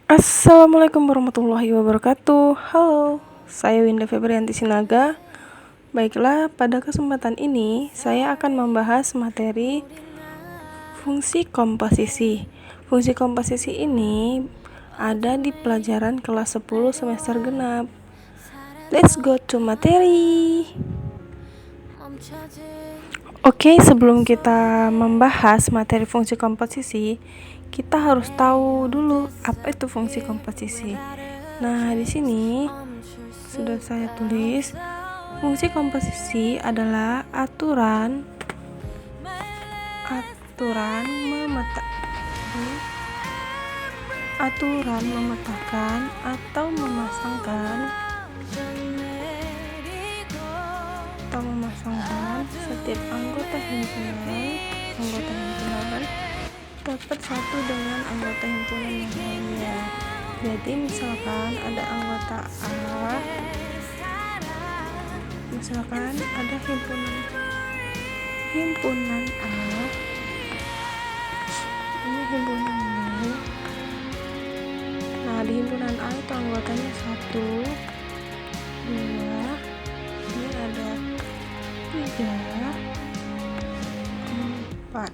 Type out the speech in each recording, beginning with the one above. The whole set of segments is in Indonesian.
Assalamualaikum warahmatullahi wabarakatuh. Halo, saya Winda Febrianti Sinaga. Baiklah, pada kesempatan ini saya akan membahas materi fungsi komposisi. Fungsi komposisi ini ada di pelajaran kelas 10 semester genap. Let's go to materi. Oke, sebelum kita membahas materi fungsi komposisi, kita harus tahu dulu apa itu fungsi komposisi. Nah, di sini sudah saya tulis, fungsi komposisi adalah aturan memetakan atau memasangkan setiap anggota himpunan dapat satu dengan anggota himpunan yang lainnya. Jadi misalkan ada anggota A, misalkan ada himpunan A, ini himpunan B. Nah, di himpunan A itu anggotanya 1, 2, ini ada 3, 4.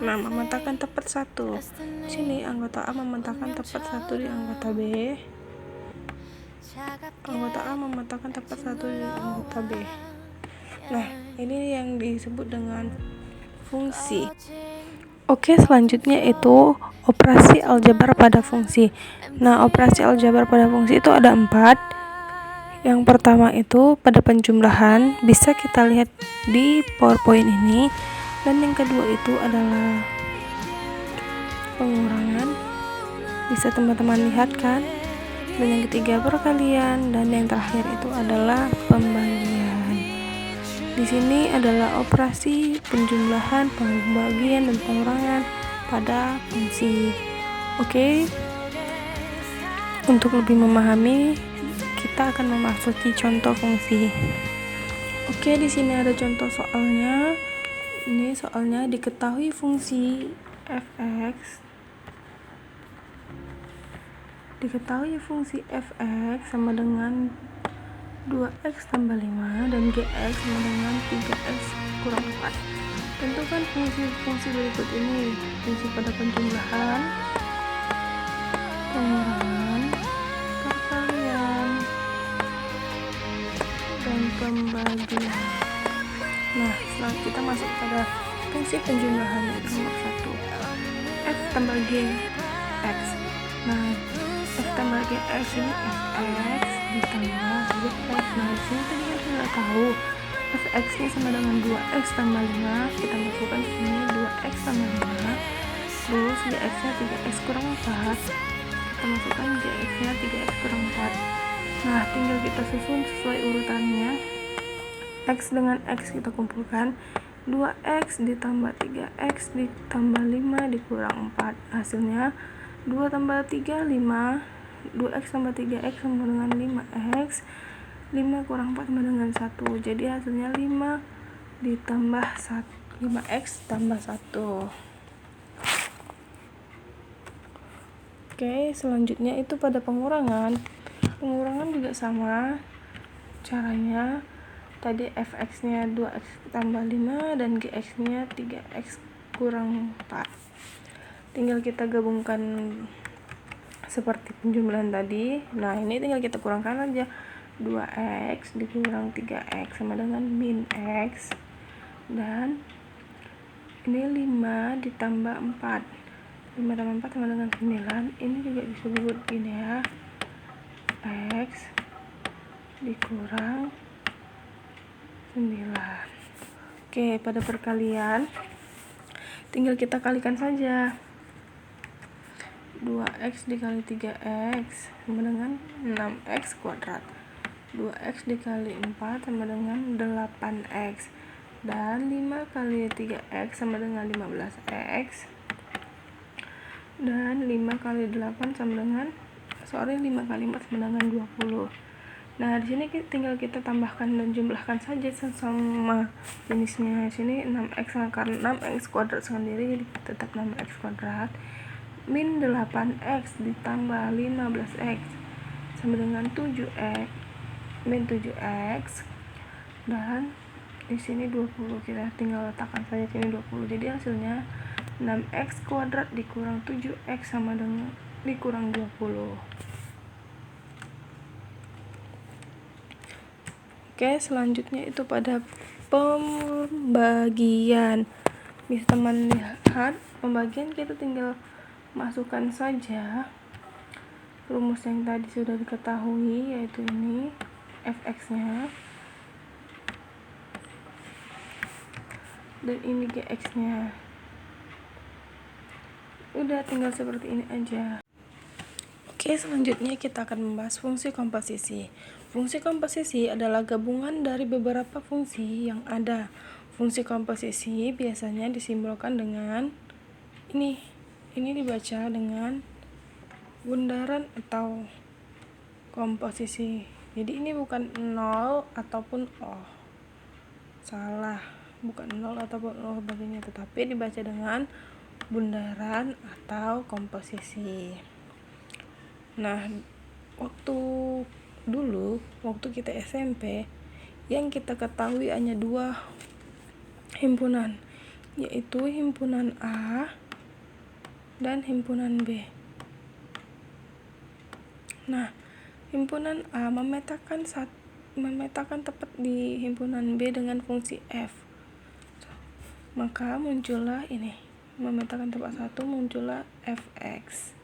Nah, memetakan tepat 1. Sini anggota A memetakan tepat 1 di anggota B. Anggota A memetakan tepat 1 di anggota B. Nah, ini yang disebut dengan fungsi. Oke, selanjutnya itu operasi aljabar pada fungsi. Nah, operasi aljabar pada fungsi itu ada 4. Yang pertama itu pada penjumlahan, bisa kita lihat di PowerPoint ini. Dan yang kedua itu adalah pengurangan, bisa teman-teman lihat kan. Dan yang ketiga perkalian, dan yang terakhir itu adalah pembagian. Di sini adalah operasi penjumlahan, pembagian, dan pengurangan pada fungsi. Oke. Untuk lebih memahami, kita akan memasuki contoh fungsi. Oke, di sini ada contoh soalnya. Ini soalnya diketahui fungsi fx sama dengan 2x tambah 5 dan gx sama dengan 3x kurang 4. Tentukan fungsi berikut ini. Fungsi pada penjumlahan, pengurangan, perkalian, dan pembagian. Nah, setelah kita masuk pada fungsi penjumlahan yaitu nomor 1, f tambah g x. Nah, f tambah g x ini fx ditambah gx. Nah, di sini tadi kita sudah tahu fx ini sama dengan 2x tambah 5. Kita masukkan sini 2x tambah 5. Terus gx nya 3x kurang 4. Kita masukkan gx nya 3x kurang 4. Nah, tinggal kita susun sesuai urutannya. X dengan X kita kumpulkan, 2X ditambah 3X ditambah 5 dikurang 4. Hasilnya 2 tambah 3, 5. 2X tambah 3X sama dengan 5X. 5 kurang 4 sama dengan 1. Jadi hasilnya 5 ditambah 1. 5X tambah 1. Oke, selanjutnya itu pada pengurangan. Pengurangan juga sama caranya. Tadi fx nya 2x tambah 5 dan gx nya 3x kurang 4. Tinggal kita gabungkan seperti penjumlahan tadi. Nah, ini tinggal kita kurangkan aja. 2x dikurang 3x sama dengan min x. Dan ini 5 ditambah 4. 5 tambah 4 sama dengan 9. Ini juga disebut gini ya, x dikurang 9. Oke, pada perkalian tinggal kita kalikan saja. 2x dikali 3x sama dengan 6x kuadrat. 2x dikali 4 sama dengan 8x. Dan 5 kali 3x sama dengan 15x. Dan 5 kali 8 sama dengan 5 kali 4 sama dengan 20. Nah, di sini tinggal kita tambahkan dan jumlahkan saja sesama jenisnya. Sini 6x, karena 6x kuadrat sendiri jadi tetap 6x kuadrat. min 8x ditambah 15x sama dengan 7x min 7x, dan di sini 20. Kita tinggal letakkan saja sini 20. Jadi hasilnya 6x kuadrat dikurang 7x sama dengan dikurang 20. Oke, selanjutnya itu pada pembagian. Bisa teman lihat pembagian, kita tinggal masukkan saja rumus yang tadi sudah diketahui, yaitu ini fx-nya dan ini gx-nya. Udah, tinggal seperti ini aja. Oke, selanjutnya kita akan membahas fungsi komposisi. Fungsi komposisi adalah gabungan dari beberapa fungsi yang ada. Fungsi komposisi biasanya disimbolkan dengan ini dibaca dengan bundaran atau komposisi. Jadi ini bukan 0 ataupun O. Salah, bukan 0 ataupun O sebagainya, tetapi dibaca dengan bundaran atau komposisi. Nah, waktu kita SMP, yang kita ketahui hanya 2 himpunan, yaitu himpunan A dan himpunan B. Nah, himpunan A memetakan tepat di himpunan B dengan fungsi f. Maka muncullah ini, memetakan tepat satu, muncullah fx.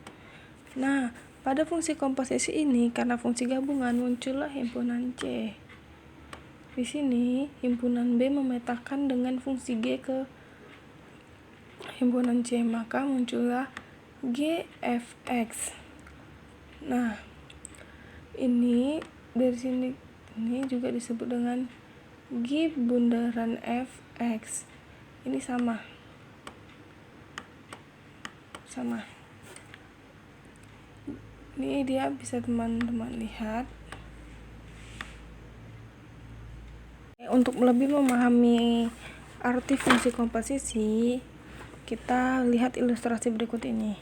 Nah, pada fungsi komposisi ini, karena fungsi gabungan, muncullah himpunan C. Di sini himpunan B memetakan dengan fungsi G ke himpunan C, maka muncullah GFX. Nah, ini dari sini ini juga disebut dengan G bundaran fx. Ini sama. Ini dia, bisa teman-teman lihat. Untuk lebih memahami arti fungsi komposisi, kita lihat ilustrasi berikut ini.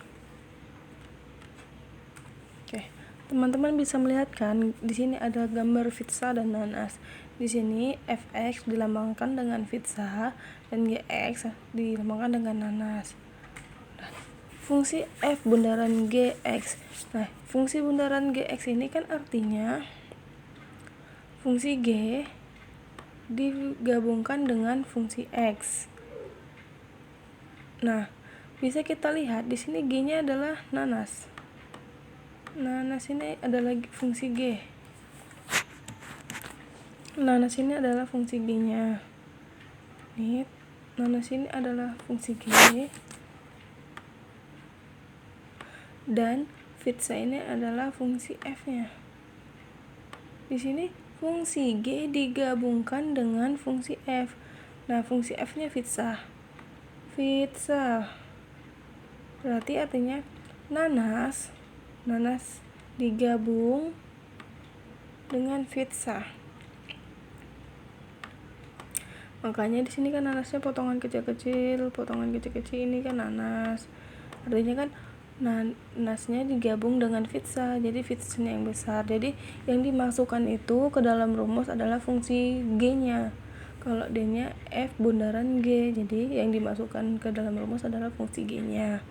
Oke, teman-teman bisa melihat kan, di sini ada gambar pizza dan nanas. Di sini fx dilambangkan dengan pizza dan gx dilambangkan dengan nanas. Fungsi f bundaran gx. Nah, fungsi bundaran gx ini kan artinya fungsi g digabungkan dengan fungsi x. Nah, bisa kita lihat di sini g-nya adalah nanas. Nanas ini adalah fungsi g. Nanas ini adalah fungsi g-nya. Nih, nanas ini adalah fungsi g. Dan pizza ini adalah fungsi f-nya. Di sini fungsi g digabungkan dengan fungsi f. Nah, fungsi f-nya pizza. Berarti artinya nanas digabung dengan pizza. Makanya di sini kan nanasnya potongan kecil-kecil ini kan nanas. Artinya kan nanasnya digabung dengan pizza, jadi pizzanya yang besar. Jadi yang dimasukkan itu ke dalam rumus adalah fungsi g-nya. Kalau d-nya f bundaran g, jadi yang dimasukkan ke dalam rumus adalah fungsi g-nya.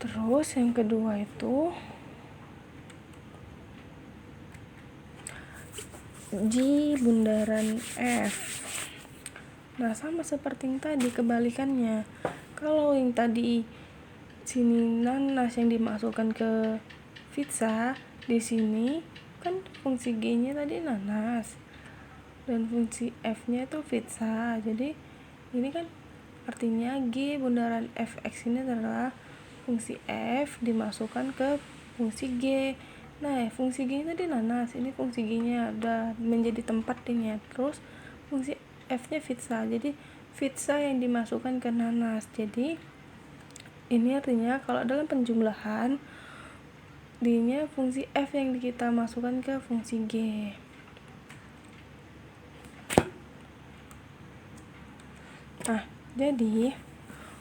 Terus yang kedua itu g bundaran f. Nah, sama seperti yang tadi, kebalikannya. Kalau yang tadi sini nanas yang dimasukkan ke pizza, di sini kan fungsi g-nya tadi nanas dan fungsi f-nya itu pizza. Jadi ini kan artinya g bundaran fx ini adalah fungsi f dimasukkan ke fungsi g. Nah, fungsi g tadi nanas, ini fungsi g-nya udah menjadi tempat D-nya. Terus fungsi f-nya pizza, jadi pizza yang dimasukkan ke nanas. Jadi ini artinya kalau dalam penjumlahan D-nya fungsi f yang kita masukkan ke fungsi g. Nah, jadi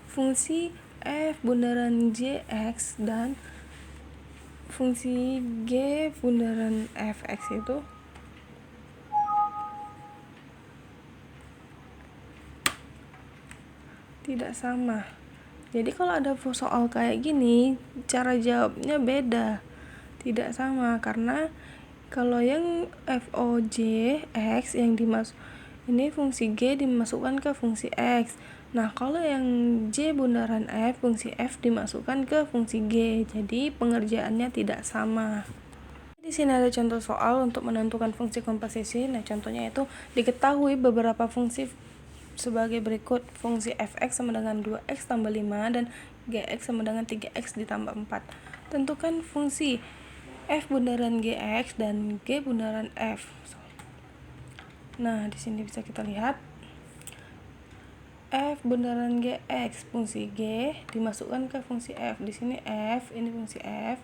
fungsi F bundaran Jx dan fungsi G bundaran Fx itu tidak sama. Jadi kalau ada soal kayak gini, cara jawabnya beda, tidak sama, karena kalau yang FOJ X yang ini fungsi G dimasukkan ke fungsi X. Nah, kalau yang J bundaran F, fungsi F dimasukkan ke fungsi G. Jadi pengerjaannya tidak sama. Di sini ada contoh soal untuk menentukan fungsi komposisi. Nah, contohnya itu diketahui beberapa fungsi sebagai berikut. Fungsi fx sama dengan 2x tambah 5 dan gx sama dengan 3x ditambah 4. Tentukan fungsi f bundaran gx dan g bundaran f. Nah, di sini bisa kita lihat f bundaran gx, fungsi g dimasukkan ke fungsi f. Di sini f, ini fungsi f,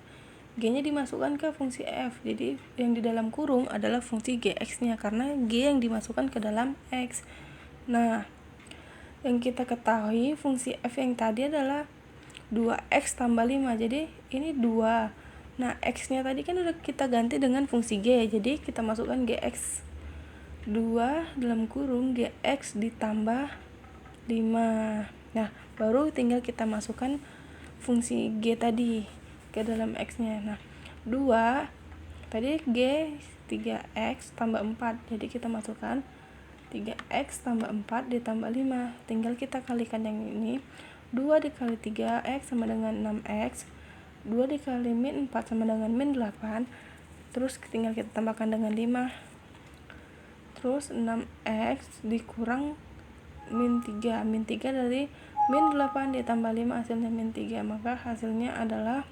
g-nya dimasukkan ke fungsi f. Jadi yang di dalam kurung adalah fungsi gx-nya karena g yang dimasukkan ke dalam x. Nah, yang kita ketahui fungsi f yang tadi adalah 2x tambah 5. Jadi ini 2. Nah, x-nya tadi kan udah kita ganti dengan fungsi g. Jadi kita masukkan gx 2 dalam kurung gx ditambah 5. Nah, baru tinggal kita masukkan fungsi g tadi ke dalam x-nya. Nah, 2 tadi g 3x tambah 4. Jadi kita masukkan 3x tambah 4 ditambah 5. Tinggal kita kalikan yang ini. 2 dikali 3x sama dengan 6x. 2 dikali min 4 sama dengan min 8. Terus tinggal kita tambahkan dengan 5. Terus 6x dikurang min 3. Min 3 dari min 8 ditambah 5 hasilnya min 3. Maka hasilnya adalah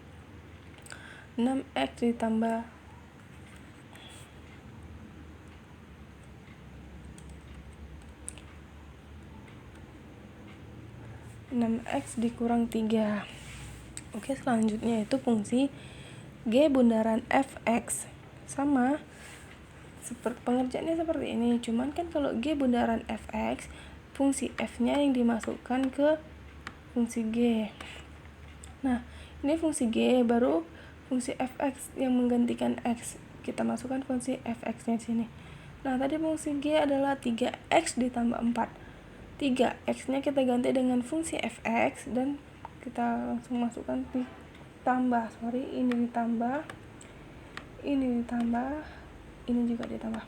6x ditambah 6x dikurang 3. Oke, selanjutnya itu fungsi G bundaran fx. Sama seperti pengerjaannya seperti ini, cuman kan kalau G bundaran fx, fungsi f-nya yang dimasukkan ke fungsi G. Nah, ini fungsi G, baru fungsi fx yang menggantikan x. Kita masukkan fungsi fx-nya sini. Nah, tadi fungsi G adalah 3x ditambah 4. 3x-nya kita ganti dengan fungsi fx dan kita langsung masukkan ditambah. Ini ditambah, ini ditambah, ini juga ditambah.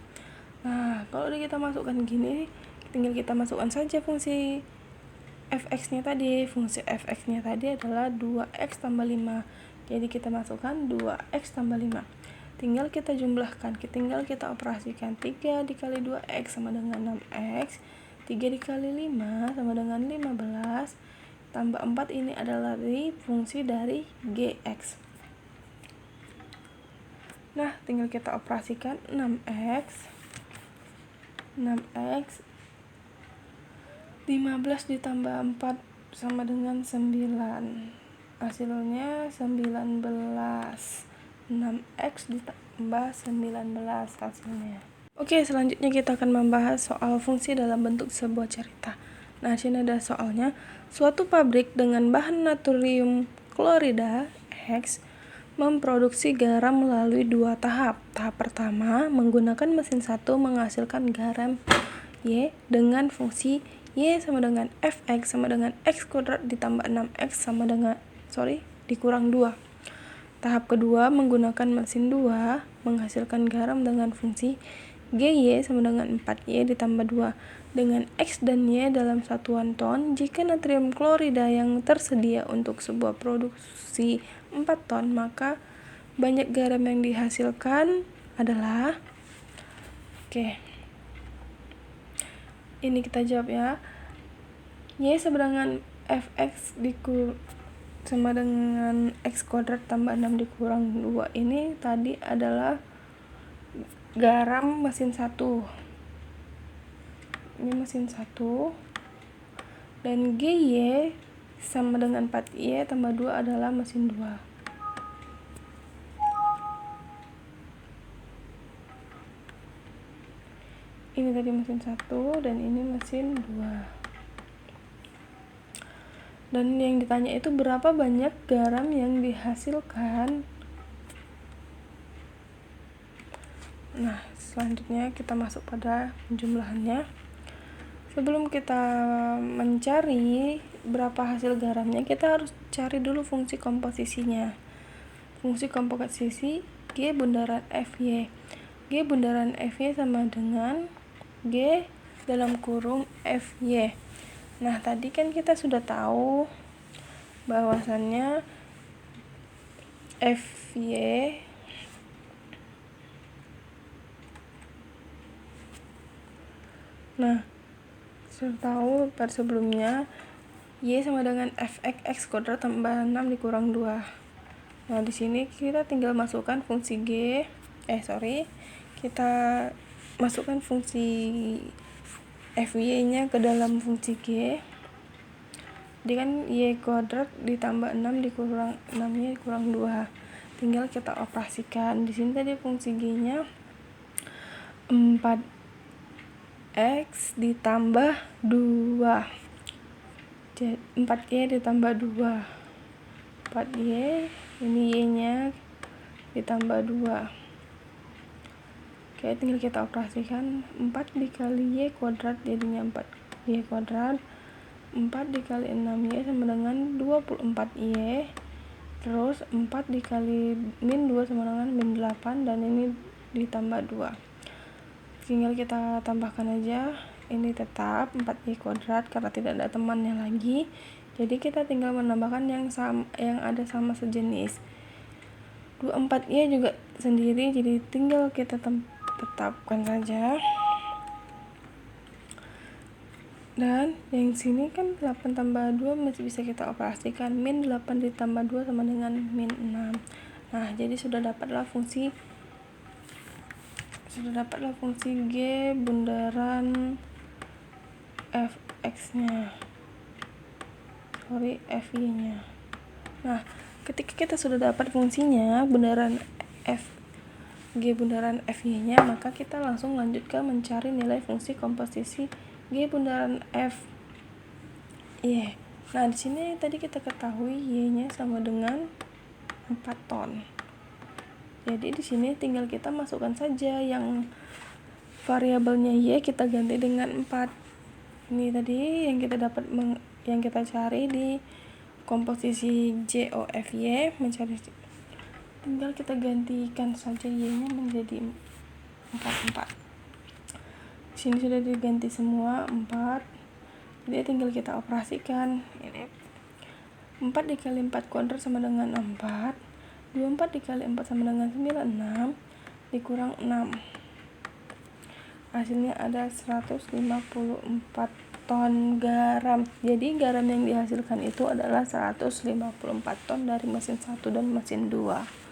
Nah, kalau udah kita masukkan gini, tinggal kita masukkan saja fungsi fx-nya tadi. Fungsi fx-nya tadi adalah 2x tambah 5. Jadi kita masukkan 2x tambah 5. Tinggal kita jumlahkan, tinggal kita operasikan. 3 dikali 2x sama dengan 6x. 3 dikali 5 sama dengan 15. Tambah 4 ini adalah fungsi dari gx. Nah, tinggal kita operasikan 6x 15 ditambah 4 sama dengan 9. Hasilnya 19. 6x ditambah 19 hasilnya. Oke, selanjutnya kita akan membahas soal fungsi dalam bentuk sebuah cerita. Nah, sini ada soalnya. Suatu pabrik dengan bahan natrium klorida X memproduksi garam melalui 2 tahap. Tahap pertama, menggunakan mesin 1 menghasilkan garam Y dengan fungsi Y sama dengan Fx sama dengan X kuadrat ditambah 6X sama dengan, dikurang 2. Tahap kedua, menggunakan mesin 2 menghasilkan garam dengan fungsi GY sama dengan 4Y ditambah 2 dengan X dan Y dalam satuan ton. Jika natrium klorida yang tersedia untuk sebuah produksi 4 ton, maka banyak garam yang dihasilkan adalah, ini kita jawab ya. Y sama dengan Fx sama dengan X kuadrat tambah 6 dikurang 2. Ini tadi adalah garam mesin 1. Ini mesin 1. Dan GY sama dengan 4Y tambah 2 adalah mesin 2. Ini tadi mesin 1 dan ini mesin 2. Dan yang ditanya itu berapa banyak garam yang dihasilkan. Nah, selanjutnya kita masuk pada penjumlahannya. Sebelum kita mencari berapa hasil garamnya, kita harus cari dulu fungsi komposisinya. Fungsi komposisi G bundaran FY. G bundaran FY sama dengan G dalam kurung FY. Nah, tadi kan kita sudah tahu bahwasannya FY sudah tahu pada sebelumnya Y sama dengan Fx kuadrat tambah 6 dikurang 2. Nah, di sini kita tinggal masukkan fungsi kita masukkan fungsi FY-nya ke dalam fungsi G. Jadi kan Y kuadrat ditambah 6 dikurang 6-nya dikurang 2. Tinggal kita operasikan. Di sini tadi fungsi G-nya 4x ditambah 2. 4y ditambah 2. 4y, ini y-nya ditambah 2. Oke, tinggal kita operasikan. 4 dikali y kuadrat jadinya 4y kuadrat. 4 dikali 6y sama dengan 24y. Terus 4 dikali min 2 sama dengan min 8, dan ini ditambah 2. Tinggal kita tambahkan aja. Ini tetap 4y kuadrat karena tidak ada temannya lagi. Jadi kita tinggal menambahkan yang ada sama sejenis. 24y juga sendiri, jadi tinggal kita tetapkan saja. Dan yang sini kan 8 tambah 2 masih bisa kita operasikan. Min 8 ditambah 2 sama dengan min 6. Nah, jadi sudah dapatlah fungsi G bundaran Fx-nya. Fy-nya. Nah, ketika kita sudah dapat fungsinya bundaran G bundaran Fy-nya, maka kita langsung lanjutkan mencari nilai fungsi komposisi G bundaran F. Nah, di sini tadi kita ketahui Y-nya sama dengan 4 ton. Jadi di sini tinggal kita masukkan saja yang variabelnya Y kita ganti dengan 4. Ini tadi yang kita dapat yang kita cari di komposisi JOFY, tinggal kita gantikan saja Y-nya menjadi 4. Sini sudah diganti semua 4. Jadi tinggal kita operasikan. Ini 4 dikali 4 kuadrat sama dengan 4. 24 dikali 4 sama dengan 96 dikurang 6. Hasilnya ada 154 ton garam. Jadi garam yang dihasilkan itu adalah 154 ton dari mesin 1 dan mesin 2.